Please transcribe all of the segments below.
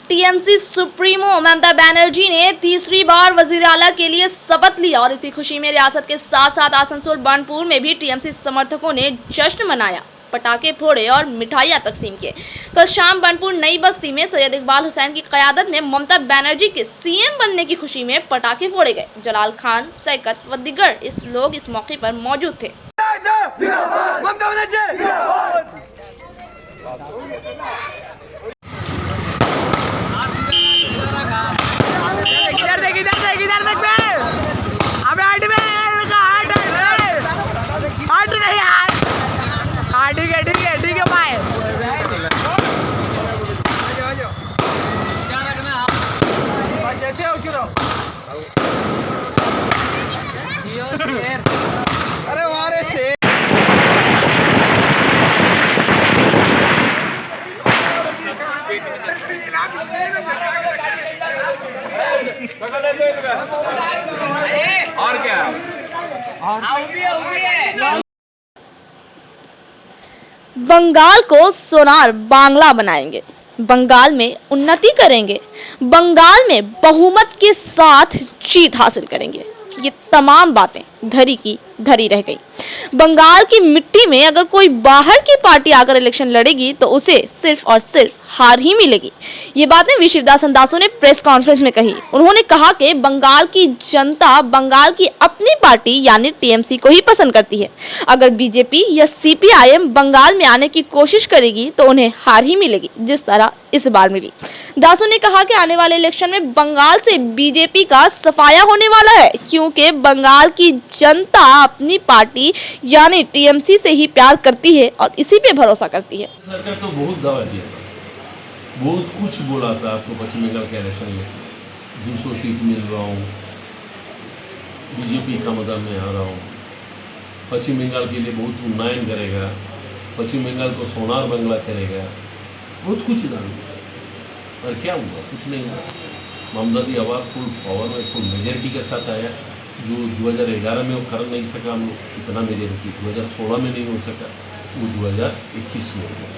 TMC supremo Mamata Banerjee ने तीसरी बार वजीर आला के लिए शपथ लिया और इसी खुशी में रियासत के साथ साथ आसनसोल बानपुर में भी टीएमसी समर्थकों ने जश्न मनाया, पटाखे फोड़े और मिठाइयां तकसीम किए। कल शाम बानपुर नई बस्ती में सैयद इकबाल हुसैन की क़यादत में ममता बनर्जी के सीएम बनने की खुशी में पटाखे फोड़े गए। जलाल खान, सैकत व दीगर लोग इस मौके पर मौजूद थे। ठीक है भाई, कैसे हो शुरू? अरे वारे से और क्या बंगाल को सोनार बांग्ला बनाएंगे, बंगाल में उन्नति करेंगे, बंगाल में बहुमत के साथ जीत हासिल करेंगे। ये तमाम बातें धरी की धरी रह गई। बंगाल की मिट्टी में अगर कोई बाहर की पार्टी आकर इलेक्शन लड़ेगी तो उसे सिर्फ और सिर्फ हार ही मिलेगी। ये बातें वी शिवदास अंदासो ने प्रेस कॉन्फ्रेंस में कही। उन्होंने कहा कि बंगाल की जनता बंगाल की अपनी पार्टी यानी टीएमसी को ही पसंद करती है। अगर बीजेपी या सीपीआईएम बंगाल में आने की कोशिश करेगी तो उन्हें हार ही मिलेगी, जिस तरह इस बार मिली। दासो ने कहा कि आने वाले इलेक्शन में बंगाल से बीजेपी का सफाया होने वाला है, क्योंकि बंगाल की जनता अपनी पार्टी यानी टीएमसी से ही प्यार करती है और इसी पे भरोसा करती है। सरकार तो बहुत दावा दिया था, बहुत कुछ बोला था आपको पश्चिम बंगाल के इलेक्शन में, 200 सीट मिल रहा हूँ, बीजेपी का मदद में आ रहा हूँ, पश्चिम बंगाल के लिए बहुत उन्नयन करेगा, पश्चिम बंगाल को सोनार बंगला करेगा, बहुत कुछ दावा दिया। और क्या हुआ? कुछ नहीं हुआ। ममता दी आवाज फुल पावर में फुल मेजोरिटी के साथ आया, जो 2011 में वो कर नहीं सका हम लोग, इतना मेजोरिटी 2016 में नहीं हो सका, वो 2021 में हुआ।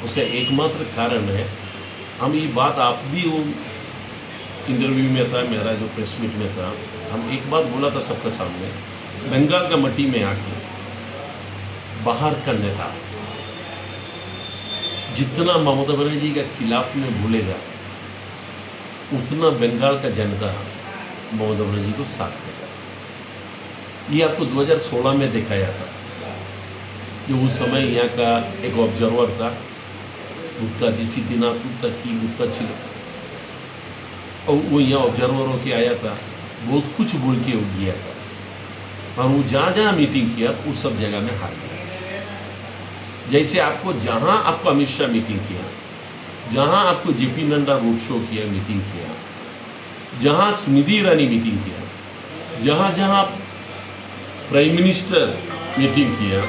उसका एकमात्र कारण है, हम ये बात आप भी वो इंटरव्यू में था, मेरा जो प्रेस मीट में था, हम एक बात बोला था सबके सामने, बंगाल का मट्टी में आके बाहर का नेता जितना ममता बनर्जी के खिलाफ में बोलेगा उतना बंगाल का जनता ममता बनर्जी को साथ देगा। ये आपको 2016 में दिखाया था, जो उस समय यहाँ का एक ऑब्जर्वर था गुप्ता जी, सिद्धिनाथ गुप्ता की गुप्ता चिलो, और वो यहाँ ऑब्जर्वर होके आया था, बहुत कुछ बोल के वो गया था, और वो जहाँ जहाँ मीटिंग किया उस सब जगह में हार गया। जैसे आपको जहाँ आपको अमित शाह मीटिंग किया, जहाँ आपको जेपी नड्डा रोड शो किया, मीटिंग किया, जहाँ स्मृति ईरानी मीटिंग किया, जहाँ जहाँ प्राइम मिनिस्टर मीटिंग किया,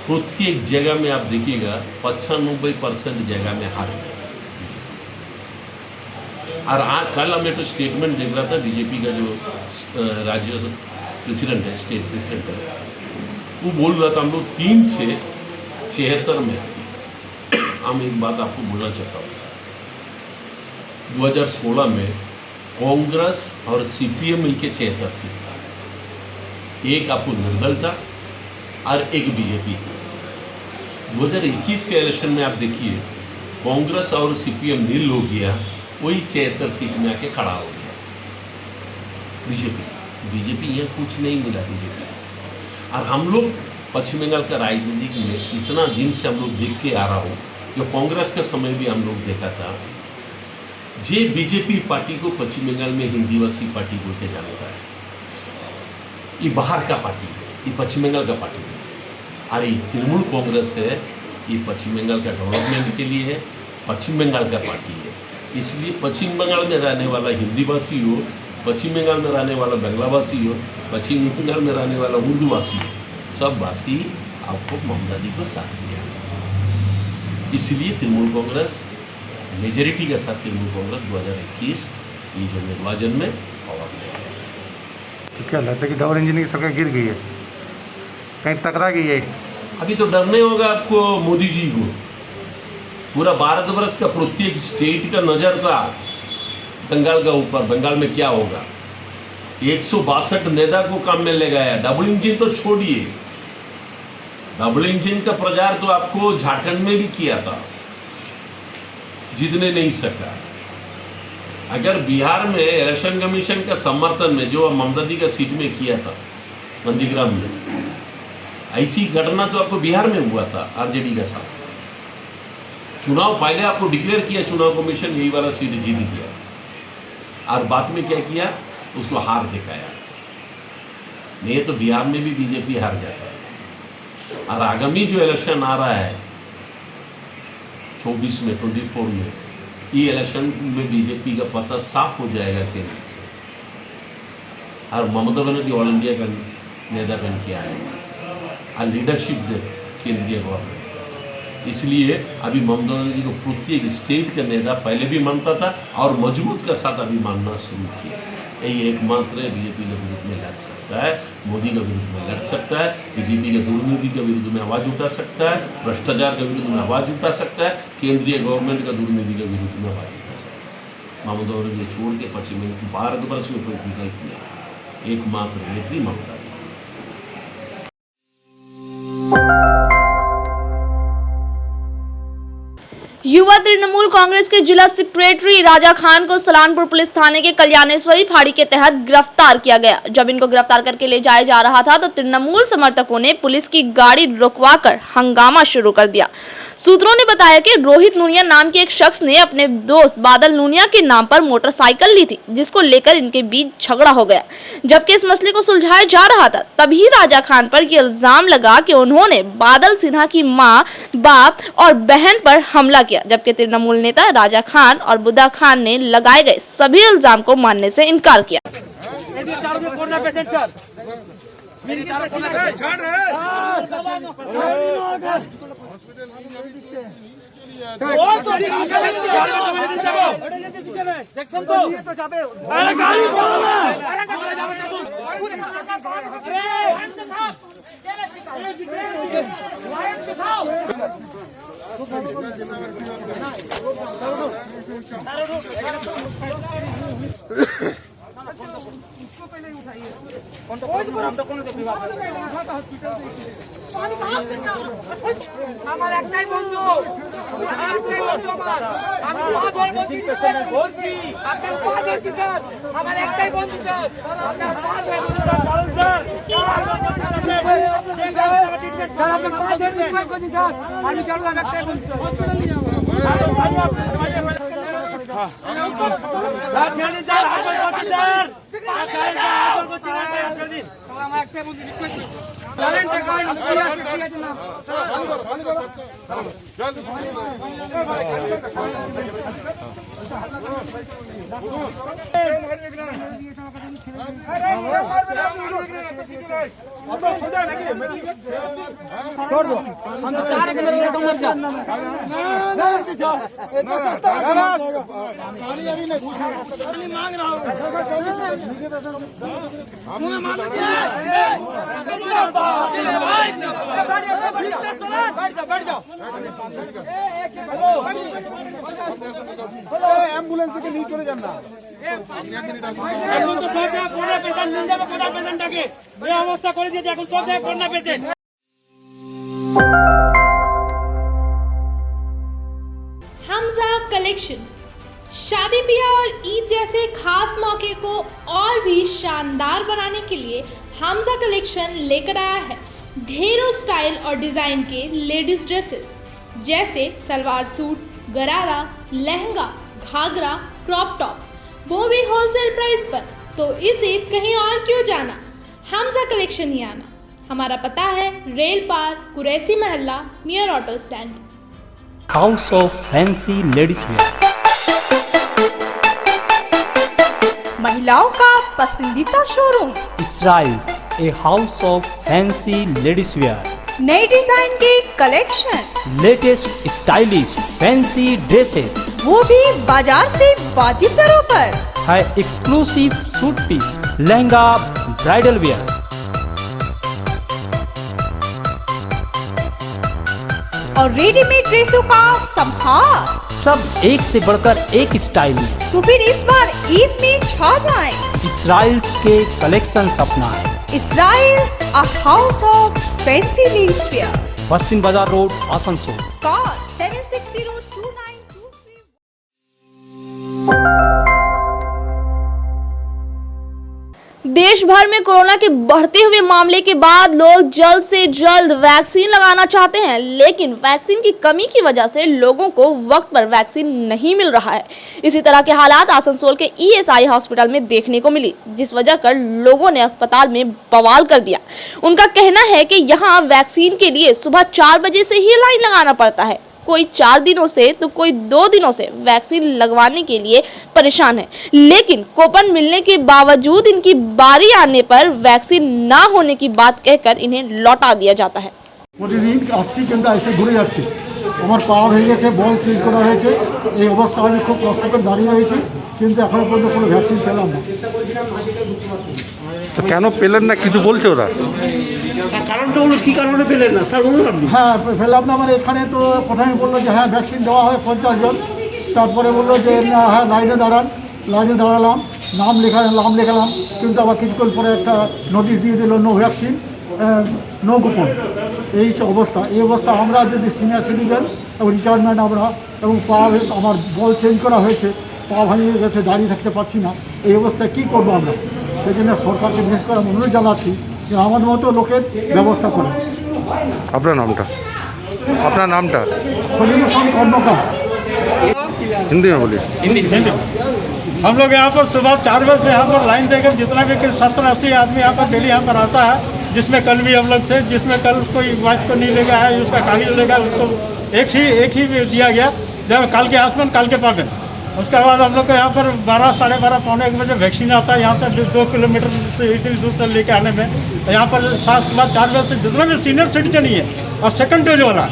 प्रत्येक जगह में आप देखिएगा 95% जगह में हार गए। और आज कल मैं तो स्टेटमेंट देख रहा था, बीजेपी का जो राज्य प्रेसिडेंट है, स्टेट प्रेसिडेंट है, वो बोल रहा था हम लोग 3 से 76 में। हम एक बात आपको बोलना चाहता हूँ, 2016 में कांग्रेस और सीपीएम मिलके 76 सीट था, एक आपको निर्दल था और एक बीजेपी था। 2021 के इलेक्शन में आप देखिए, कांग्रेस और सीपीएम नील हो गया, वही 76 सीट में आके खड़ा हो गया बीजेपी यहाँ कुछ नहीं मिला बीजेपी। और हम लोग पश्चिम बंगाल का राजनीति में इतना दिन से हम लोग देख के आ रहा हूँ, जो कांग्रेस के समय भी हम लोग देखा था, जे बीजेपी पार्टी को पश्चिम बंगाल में हिंदी भाषी पार्टी बोल के जानता है। ये बाहर का पार्टी है, ये पश्चिम बंगाल का पार्टी है। अरे तृणमूल कांग्रेस है, ये पश्चिम बंगाल का डेवलपमेंट के लिए है, पश्चिम बंगाल का पार्टी है। इसलिए पश्चिम बंगाल में रहने वाला हिंदी भाषी हो, पश्चिम बंगाल में रहने वाला बांग्ला भाषी हो, पश्चिम बंगाल में रहने वाला उर्दू भाषी हो, सब भाषी आपको ममता दी को साथ दिया। इसलिए तृणमूल कांग्रेस मेजोरिटी के साथ तृणमूल कांग्रेस 2021 ये जो निर्वाचन में पावर में। तो क्या लगता है कि डबल इंजन की सरकार गिर गई है, कहीं टकरा गई है? अभी तो डरने होगा आपको मोदी जी को, पूरा भारतवर्ष का प्रत्येक स्टेट का नजर था बंगाल का ऊपर, बंगाल में क्या होगा। 162 नेता को काम में ले गया। डबल इंजन तो छोड़िए, डबल इंजन का प्रचार तो आपको झारखंड में भी किया था, जीतने नहीं सका। अगर बिहार में इलेक्शन कमीशन का समर्थन में जो ममता जी का सीट में किया था नंदीग्राम में, ऐसी घटना तो आपको बिहार में हुआ था आरजेडी के साथ। चुनाव पहले आपको डिक्लेयर किया चुनाव कमीशन, यही वाला सीट जीत गया, और बाद में क्या किया, उसको हार दिखाया। नहीं तो बिहार में भी बीजेपी हार जाता है। और आगामी जो इलेक्शन आ रहा है 24 में, 24 में, ये इलेक्शन में बीजेपी का पता साफ हो जाएगा केंद्र से। और ममता बनर्जी ऑल इंडिया का नेता बन के आए और लीडरशिप दे केंद्रीय गवर्नमेंट। इसलिए अभी ममता बनर्जी को प्रत्येक स्टेट का नेता पहले भी मानता था और मजबूत का साथ अभी मानना शुरू किया। यही एकमात्र बीजेपी के विरुद्ध में लड़ सकता है, मोदी के विरुद्ध में लड़ सकता है, बीजेपी के दुर्नीति के विरुद्ध में आवाज उठा सकता है, भ्रष्टाचार के विरुद्ध में आवाज उठा सकता है, केंद्रीय गवर्नमेंट का दुर्नीति के विरुद्ध में आवाज उठा सकता है। ममता बनर्जी छोड़ के पश्चिम भारतवर्ष में कोई विकल्प नहीं, एकमात्र नेत्री ममता। युवा तृणमूल कांग्रेस के जिला सेक्रेटरी राजा खान को सलानपुर पुलिस थाने के कल्याणेश्वरी फाड़ी के तहत गिरफ्तार किया गया। जब इनको गिरफ्तार करके ले जाया जा रहा था तो तृणमूल समर्थकों ने पुलिस की गाड़ी रुकवाकर हंगामा शुरू कर दिया। सूत्रों ने बताया कि रोहित नूनिया नाम के एक शख्स ने अपने दोस्त बादल नूनिया के नाम पर मोटरसाइकिल ली थी, जिसको लेकर इनके बीच झगड़ा हो गया। जबकि इस मसले को सुलझाया जा रहा था, तभी राजा खान पर यह इल्जाम लगा कि उन्होंने बादल सिन्हा की मां, बाप और बहन पर हमला किया। जबकि तृणमूल नेता राजा खान और बुद्धा खान ने लगाए गए सभी इल्जाम को मानने से इनकार किया। আমার একটাই বন্ধু, আমার একটাই বন্ধু স্যার, আমি চলো একটাই বন্ধু छोड़ दो, हम तो चार के अंदर समझ जा इतना सस्ता पानी अभी नहीं पानी मांग रहा हूँ मुझे मांग एम्बुलेंस के नीचे चले जाना এখন তো সব জায়গায় কোনা পেশেন্ট নিয়ে যাবে, কোনা পেশেন্টটাকে এই অবস্থা করে দিয়েছে, এখন সব জায়গায় কোনা পেশেন্ট। हमजा कलेक्शन शादी ब्याह और ईद जैसे खास मौके को और भी शानदार बनाने के लिए हमजा कलेक्शन लेकर आया है ढेरों स्टाइल और डिज़ाइन के लेडीज़ ड्रेसेस जैसे सलवार सूट, गरारा, लहंगा, घाघरा, क्रॉप टॉप, वो भी होलसेल प्राइस पर। तो इसे कहीं और क्यों जाना, हमजा कलेक्शन ही आना। हमारा पता है रेल पार, Quraishi Mohalla, near auto stand. House of fancy ladies wear, महिलाओं का पसंदीदा showroom Israil a house of fancy ladies wear, नए डिजाइन के collection, latest stylish fancy dresses, वो भी बाजार से वाजिब दरों पर। है exclusive suit piece, lehenga, bridal wear, और रेडीमेड ड्रेसों का संभार। सब एक से बढ़कर एक स्टाइल में। तो फिर इस बार ईद में छा जाएं। इसराइल्स के कलेक्शन अपनाएं। Israil's a house of fancy needs wear. Paschim Bazar road, Asansol. Call 76029223। देश भर में कोरोना के बढ़ते हुए मामले के बाद लोग जल्द से जल्द वैक्सीन लगाना चाहते हैं, लेकिन वैक्सीन की कमी की वजह से लोगों को वक्त पर वैक्सीन नहीं मिल रहा है। इसी तरह के हालात आसनसोल के ESI हॉस्पिटल में देखने को मिली, जिस वजह कर लोगों ने अस्पताल में बवाल कर दिया। उनका कहना है कि यहाँ वैक्सीन के लिए सुबह 4 बजे से ही लाइन लगाना पड़ता है। कोई 4 दिनों से तो कोई 2 दिनों से वैक्सीन लगवाने के लिए परेशान है, लेकिन कूपन मिलने के बावजूद इनकी बारी आने पर वैक्सीन ना होने की बात कहकर इन्हें लौटा दिया जाता है। প্রতিদিন আসছি কিন্তু এসে ঘুরে যাচ্ছি, আমার পা হয়ে গেছে, বল চেঞ্জ করা হয়েছে, এই অবস্থা আমি খুব কষ্ট করে দাঁড়িয়ে রয়েছি, কিন্তু এখনো পর্যন্ত কোনো ভ্যাকসিন পেলাম না। তো কেন পেলেন না কিছু বলছে ওরা? কারণটা হলো কি কারণে পেলেন না স্যার বলুন আপনি। হ্যাঁ পেলাম না, মানে এখানে তো প্রথমে বললো যে হ্যাঁ ভ্যাকসিন দেওয়া হয় 50 জন, তারপরে বললো যে না হ্যাঁ লাইনে দাঁড়ালাম, নাম লেখালাম, কিন্তু আবার কিছুক্ষণ পরে একটা নোটিশ দিয়ে দিল নো ভ্যাকসিন নো কুপন। এই অবস্থা আমরা যদি সিনিয়র সিটিজেন এবং রিটায়ারমেন্ট আমরা এবং পা আমার বল চেঞ্জ করা হয়েছে, পা ভাঙিয়ে গেছে, দাঁড়িয়ে থাকতে পারছি না, এই অবস্থায় কী করবো আমরা? সেই জন্য সরকারকে বিশেষ করে অনুরোধ জানাচ্ছি যে আমাদের মতো লোকের ব্যবস্থা করে। আপনার নামটা? খলিলুর কর্মকার। हिंदी में बोलिए। हम लोग यहाँ पर सुबह 4 बजे से यहाँ पर लाइन देकर जितना भी 70-80 आदमी यहाँ पर डेली यहाँ पर आता है, जिसमें कल भी हम लोग थे, जिसमें कल कोई वाइफ को नहीं लेगा है, उसका कागज लेगा, उसको एक ही दिया गया, जब कल के आसमान कल के पागल। उसके बाद हम लोग को यहाँ पर 12, साढ़े 12, पौने 1 बजे वैक्सीन आता है, यहाँ से 2 किलोमीटर से इतनी दूर से लेके आने में। यहाँ पर सुबह 4 बजे से जितना भी सीनियर सिटीजन ही है और सेकंड डोज वाला,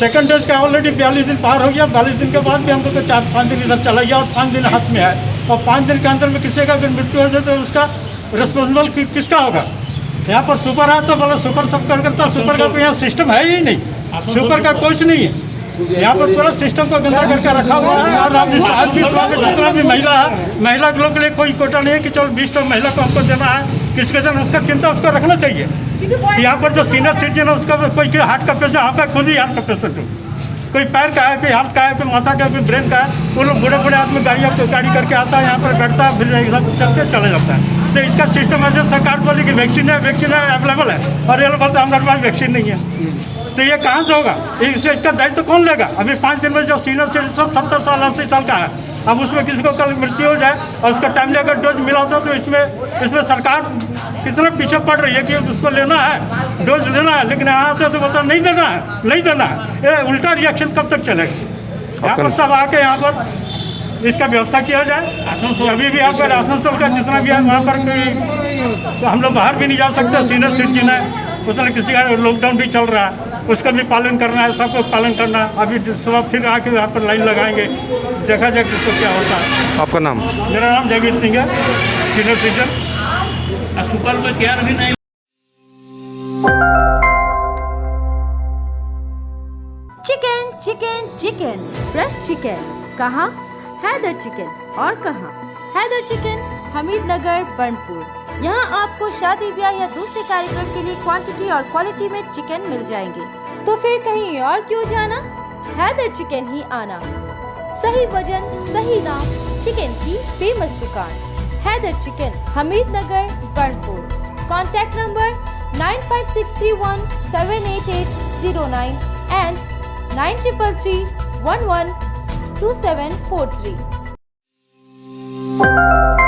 सेकंड डोज का ऑलरेडी 42 दिन पार हो गया। 42 दिन के बाद भी हम लोग को 4-5 दिन इधर चला गया और 5 दिन हाथ में है, और 5 दिन के अंदर में किसी का अगर मृत्यु हो जाए तो उसका रिस्पॉन्सिबल किसका होगा? यहाँ पर सुपर है तो बोलो सुपर सब करता, सुपर का तो यहाँ सिस्टम है ही नहीं, सुपर का कुछ नहीं है। यहाँ पर पूरा सिस्टम को गंदा करके रखा हुआ है। और आज जितना भी महिला लोग के लिए कोई कोटा नहीं है कि चलो 20 महिला को हमको देना है, किसके देना उसका चिंता उसको रखना चाहिए। यहाँ पर जो सीनियर सिटीजन है उसका कोई हार्ट का पेशेंट, यहाँ पर खुद ही हार्ट का पेशेंट हो, कोई पैर का है, कोई हाथ का है, कोई माथा का है, कोई ब्रेन का है, वो लोग बूढ़े आदमी गाड़ी करके आता है, यहाँ पर बैठता है, फिर चलते चला जाता है। तो इसका सिस्टम है जो सरकार बोली कि वैक्सीन है अवेलेबल है, और ये लोग बोलते हैं हमारे पास वैक्सीन नहीं है। तो ये कहाँ से होगा? इसका दायित्व कौन लेगा? अभी 5 दिन में जो सीनियर सिटीजन 70 साल 80 साल का है, अब उसमें किसी को कल मृत्यु हो जाए और उसका टाइमली अगर डोज मिला होता तो इसमें सरकार कितना पीछे पड़ रही है कि उसको लेना है, डोज लेना है, लेकिन यहाँ से तो बोलता नहीं देना है। ये उल्टा रिएक्शन कब तक चलेगा? यहाँ पर सब आके यहाँ पर इसका व्यवस्था किया जाए। अभी भी यहाँ पर आसनसोल का जितना भी है वहाँ पर कोई तो हम लोग बाहर भी नहीं जा सकते, सीनियर सिटीजन है, उसमें किसी का लॉकडाउन भी चल रहा है, उसका भी पालन करना है, सबको पालन करना है। अभी सुबह फिर आके यहाँ पर लाइन लगाएंगे, देखा जाए किसको क्या होता है। आपका नाम? मेरा नाम जगीर सिंह है, सीनियर सिटीजन। सुपर में केयर भी नहीं। Chicken chicken chicken fresh chicken कहाँ? हैदर चिकन। और कहाँ? हैदर चिकन, हमीद नगर, बर्नपुर। यहाँ आपको शादी ब्याह या दूसरे कार्यक्रम के लिए क्वांटिटी और क्वालिटी में चिकन मिल जाएंगे, तो फिर कहीं और क्यों जाना? हैदर चिकन ही आना। सही वजन सही दाम, चिकन की फेमस दुकान Haider chicken, Hamid Nagar, Burnpur. Contact number 9563178809 and 9333112743।